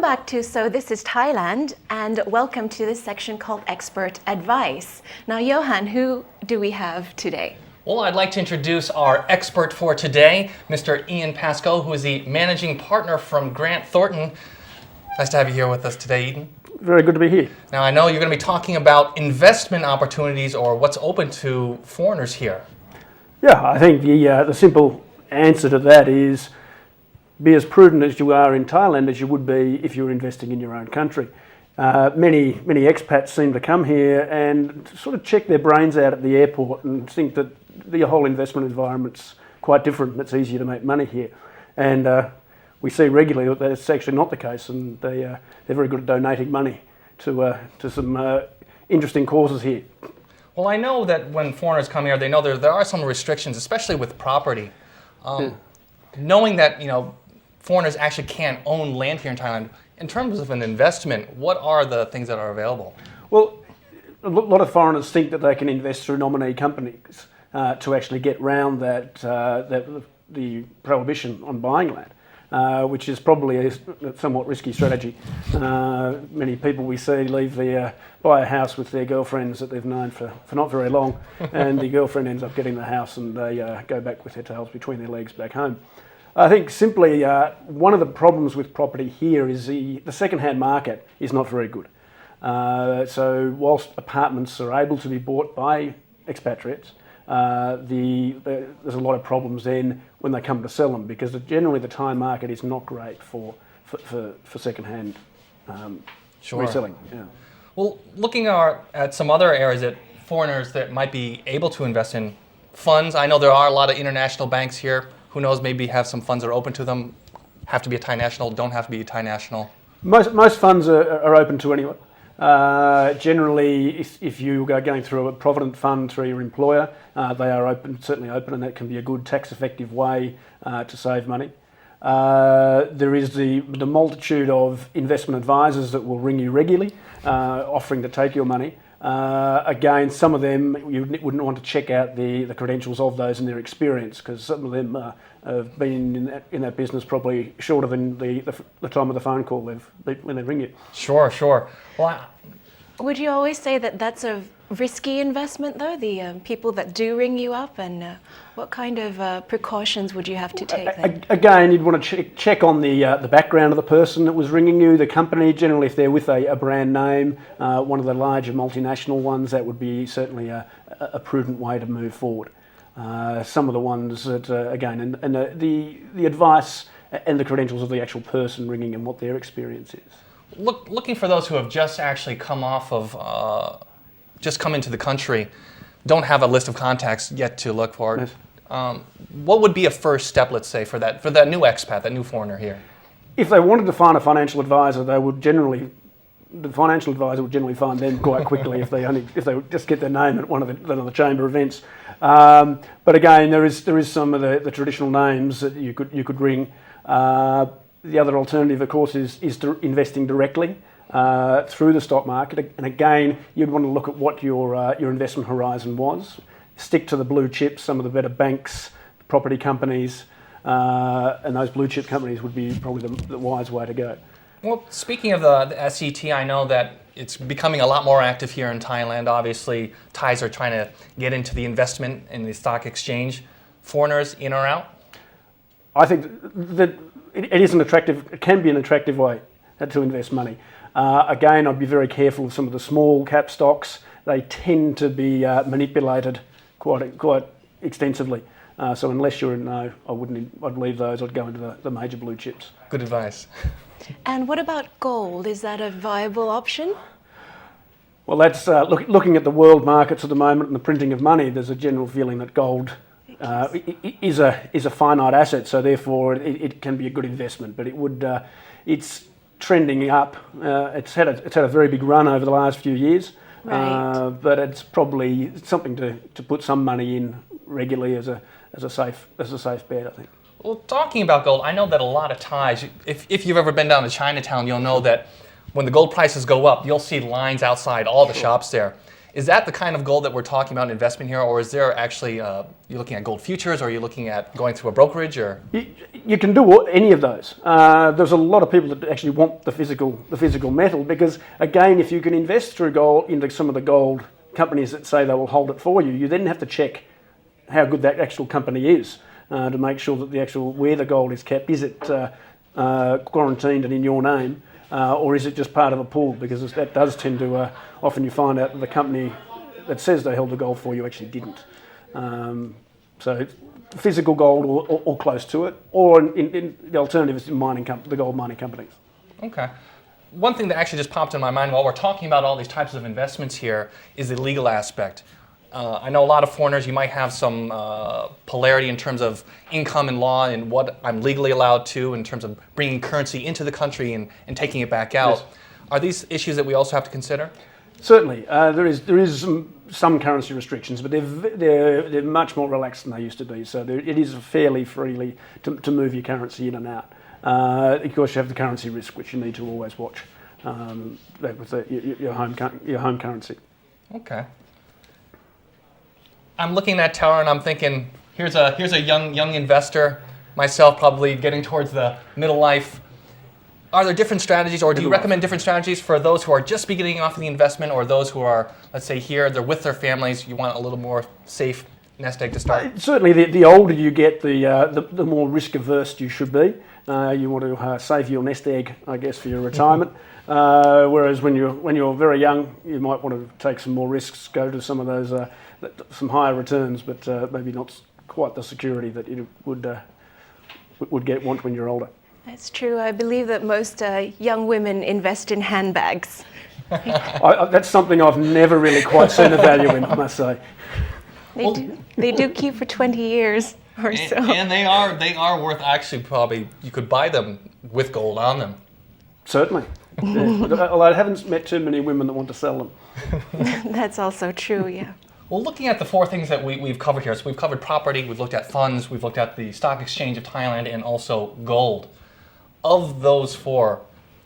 back to So This is Thailand, and welcome to this section called Expert Advice. Now, Johan, who do we have today? Well, I'd like to introduce our expert for today, Mr. Ian Pascoe, who is the managing partner from Grant Thornton. Nice to have you here with us today, Ian. Very good to be here. Now, I know you're going to be talking about investment opportunities or what's open to foreigners here. Yeah, I think the simple answer to that is be as prudent as you are in Thailand as you would be if you were investing in your own country. Many expats seem to come here and sort of check their brains out at the airport and think that the whole investment environment's quite different and it's easier to make money here. And we see regularly that that's actually not the case, and they're very good at donating money to some interesting causes here. Well, I know that when foreigners come here, they know there are some restrictions, especially with property. Knowing that, foreigners actually can't own land here in Thailand, in terms of an investment, what are the things that are available? Well, a lot of foreigners think that they can invest through nominee companies to actually get round the prohibition on buying land, which is probably a somewhat risky strategy. Many people we see buy a house with their girlfriends that they've known for not very long, and the girlfriend ends up getting the house and they go back with their tails between their legs back home. I think simply one of the problems with property here is the second-hand market is not very good. So whilst apartments are able to be bought by expatriates, there's a lot of problems then when they come to sell them, because generally the Thai market is not great for second-hand reselling. Yeah. Well, looking at some other areas that foreigners that might be able to invest in, funds, I know there are a lot of international banks here. Who knows, maybe have some funds that are open to them, have to be a Thai national, don't have to be a Thai national. Most funds are open to anyone. Generally, if you are going through a provident fund through your employer, they are certainly open, and that can be a good tax-effective way to save money. There is the multitude of investment advisors that will ring you regularly, offering to take your money. Again, some of them you wouldn't want to check out the credentials of those and their experience, because some of them have been in that business probably shorter than the time of the phone call when they ring you. Sure. Well, Would you always say that that's a risky investment, though, the people that do ring you up, and what kind of precautions would you have to take then? Again, you'd want to check on the background of the person that was ringing you, the company. Generally, if they're with a brand name, one of the larger multinational ones, that would be certainly a prudent way to move forward. Some of the ones that, again, and the advice and the credentials of the actual person ringing and what their experience is. Looking for those who have just actually come into the country, don't have a list of contacts yet to look for. Yes. What would be a first step, let's say, for that new expat, that new foreigner here? If they wanted to find a financial advisor, the financial advisor would generally find them quite quickly if they just get their name at one of the chamber events. But again, there is some of the traditional names that you could ring. The other alternative, of course, is investing directly through the stock market. And again, you'd want to look at what your investment horizon was. Stick to the blue chips, some of the better banks, property companies, and those blue chip companies would be probably the wise way to go. Well, speaking of the SET, I know that it's becoming a lot more active here in Thailand. Obviously, Thais are trying to get into the investment in the stock exchange. Foreigners in or out? I think that it can be an attractive way to invest money. Again, I'd be very careful with some of the small cap stocks. They tend to be manipulated quite extensively. So unless you're in no, I'd leave those. I'd go into the major blue chips. Good advice. And what about gold? Is that a viable option? Well, that's looking at the world markets at the moment and the printing of money. There's a general feeling that gold is a finite asset, so therefore it can be a good investment. But it's trending up. It's had a very big run over the last few years, right. But it's probably something to put some money in regularly as a safe bet, I think. Well, talking about gold, I know that a lot of Thais, if you've ever been down to Chinatown, you'll know that when the gold prices go up, you'll see lines outside all the shops there. Is that the kind of gold that we're talking about investment here, or is there actually, you're looking at gold futures, or are you looking at going through a brokerage, or? You can do any of those. There's a lot of people that actually want the physical metal, because again, if you can invest through gold into some of the gold companies that say they will hold it for you, you then have to check how good that actual company is to make sure that the actual where the gold is kept, is it quarantined and in your name, or is it just part of a pool? Because that does tend to often you find out that the company that says they held the gold for you actually didn't. So physical gold or close to it, or in the alternative is the gold mining companies. Okay. One thing that actually just popped in my mind while we're talking about all these types of investments here is the legal aspect. I know a lot of foreigners, you might have some polarity in terms of income and law and what I'm legally allowed to in terms of bringing currency into the country and taking it back out. Yes. Are these issues that we also have to consider? Certainly. There is some currency restrictions, but they're much more relaxed than they used to be. So it is fairly freely to move your currency in and out. Of course, you have the currency risk, which you need to always watch with your home currency. Okay. I'm looking at that tower and I'm thinking, here's a young investor, myself probably getting towards the middle life. Are there different strategies, or do you recommend different strategies for those who are just beginning off in the investment, or those who are, let's say here, they're with their families, you want a little more safe nest egg to start? Certainly, the older you get, the more risk averse you should be. You want to save your nest egg, I guess, for your retirement. Whereas when you're very young, you might want to take some more risks, go to some of those some higher returns, but maybe not quite the security that you would want when you're older. That's true. I believe that most young women invest in handbags. That's something I've never really quite seen the value in, I must say. They do keep for 20 years or so. And they are worth, actually, probably you could buy them with gold on them. Certainly. Yeah. Although I haven't met too many women that want to sell them. That's also true, yeah. Well, looking at the four things that we've covered here, so we've covered property, we've looked at funds, we've looked at the stock exchange of Thailand, and also gold. Of those four,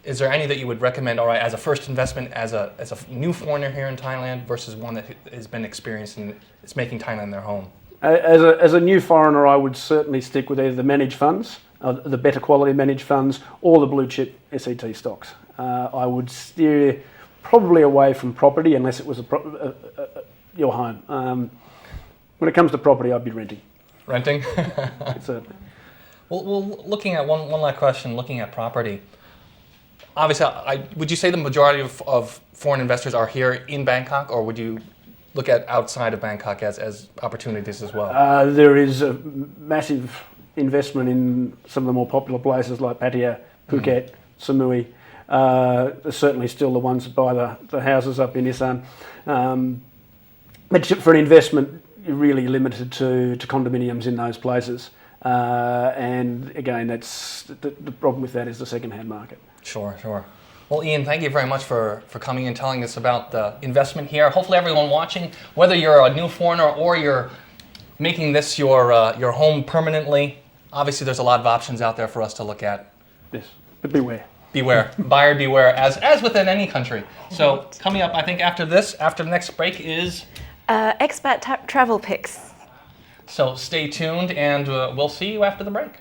is there any that you would recommend, all right, as a first investment, as a new foreigner here in Thailand, versus one that has been experienced and is making Thailand their home? As a new foreigner, I would certainly stick with either the managed funds, the better quality managed funds, or the blue chip SET stocks. I would steer probably away from property unless it was your home. When it comes to property, I'd be renting. Renting? Certainly. Well, looking at one last question, looking at property. Obviously, would you say the majority of foreign investors are here in Bangkok, or would you look at outside of Bangkok as opportunities as well? There is a massive investment in some of the more popular places like Pattaya, Phuket, Samui. There's certainly still the ones that buy the houses up in Isan. But for an investment, you're really limited to condominiums in those places. And again, that's the problem with that is the second-hand market. Sure. Well, Ian, thank you very much for coming and telling us about the investment here. Hopefully everyone watching, whether you're a new foreigner or you're making this your home permanently, obviously there's a lot of options out there for us to look at. Yes, but beware. Beware. Buyer beware, as within any country. So coming up, I think after the next break is... expat travel picks. So stay tuned, and we'll see you after the break.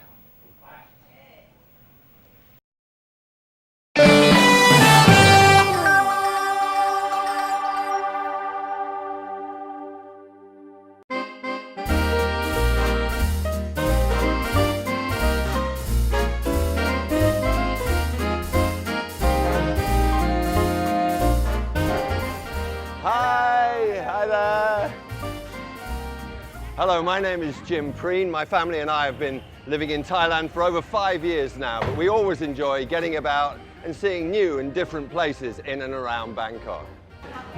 Hello, my name is Jim Preen. My family and I have been living in Thailand for over 5 years now, but we always enjoy getting about and seeing new and different places in and around Bangkok.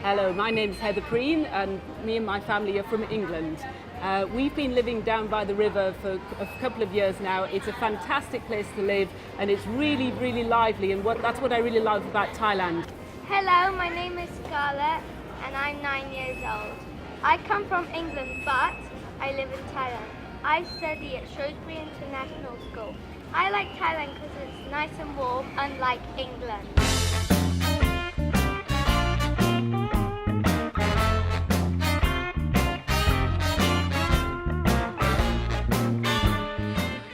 Hello, my name is Heather Preen, and me and my family are from England. We've been living down by the river for a couple of years now. It's a fantastic place to live, and it's really, really lively, and that's what I really love about Thailand. Hello, my name is Scarlett, and I'm 9 years old. I come from England, but I live in Thailand. I study at Shrewsbury International School. I like Thailand because it's nice and warm, unlike England.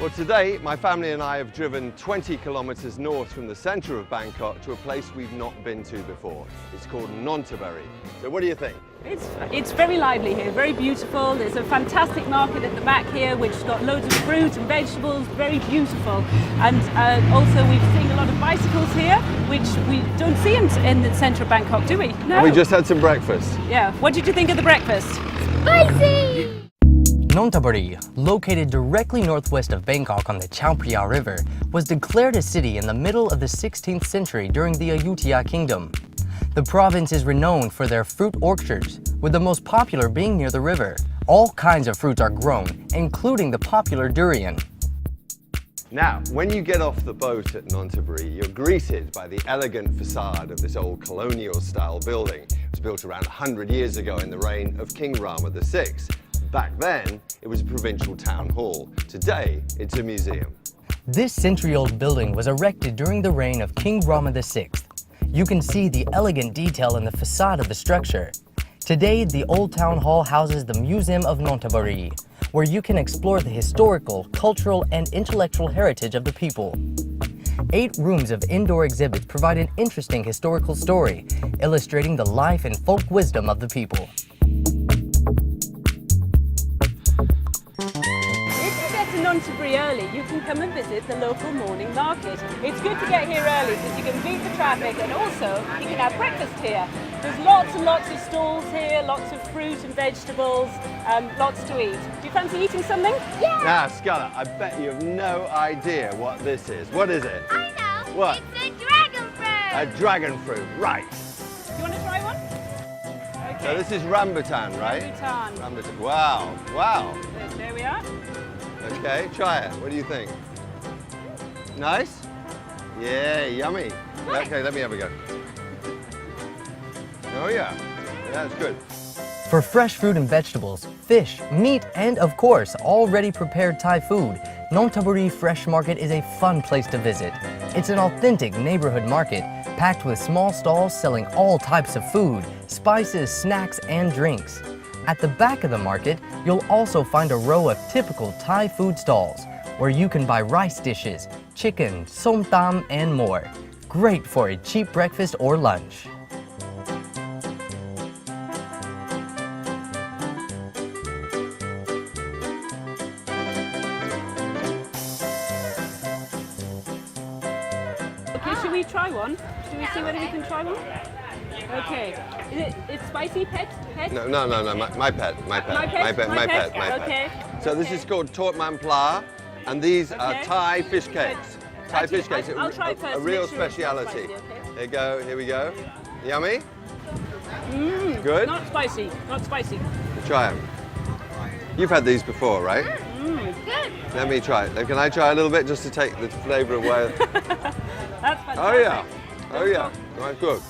Well, today my family and I have driven 20 kilometers north from the center of Bangkok to a place we've not been to before. It's called Nonthaburi. So what do you think? It's very lively here, very beautiful. There's a fantastic market at the back here which has got loads of fruit and vegetables, very beautiful. And also we've seen a lot of bicycles here, which we don't see in the centre of Bangkok, do we? No. And we just had some breakfast. Yeah. What did you think of the breakfast? Spicy! Nonthaburi, located directly northwest of Bangkok on the Chao Phraya River, was declared a city in the middle of the 16th century during the Ayutthaya Kingdom. The province is renowned for their fruit orchards, with the most popular being near the river. All kinds of fruits are grown, including the popular durian. Now, when you get off the boat at Nonthaburi, you're greeted by the elegant facade of this old colonial-style building. It was built around 100 years ago in the reign of King Rama VI. Back then, it was a provincial town hall. Today, it's a museum. This century-old building was erected during the reign of King Rama VI. You can see the elegant detail in the facade of the structure. Today, the Old Town Hall houses the Museum of Nonthaburi, where you can explore the historical, cultural, and intellectual heritage of the people. 8 rooms of indoor exhibits provide an interesting historical story, illustrating the life and folk wisdom of the people. Nonthaburi early, you can come and visit the local morning market. It's good to get here early because you can beat the traffic and also you can have breakfast here. There's lots and lots of stalls here, lots of fruit and vegetables, lots to eat. Do you fancy eating something? Yeah! Now, Scarlett, I bet you have no idea what this is. What is it? I know! What? It's a dragon fruit! A dragon fruit, right. Do you want to try one? Okay. So this is rambutan, right? Rambutan. Rambutan. Wow, wow. There we are. Okay, try it. What do you think? Nice? Yeah, yummy. Okay, let me have a go. Oh yeah, that's good. For fresh fruit and vegetables, fish, meat, and of course, already prepared Thai food, Nonthaburi Fresh Market is a fun place to visit. It's an authentic neighborhood market, packed with small stalls selling all types of food, spices, snacks, and drinks. At the back of the market, you'll also find a row of typical Thai food stalls, where you can buy rice dishes, chicken, som tam, and more. Great for a cheap breakfast or lunch. Okay, should we try one? Should we see whether we can try one? Okay. It's spicy, pet? No, my pet. My pet? Okay. So this is called Tort Man Pla, and these are Thai fish cakes. Thai fish cakes, I'll try it first, a real make sure it's not speciality. spicy, okay? There you go, here we go. Yummy? Good? Not spicy, not spicy. Try them. You've had these before, right? Good! Let me try it. Can I try a little bit just to take the flavour away? That's fantastic. Oh yeah, oh yeah, right, good.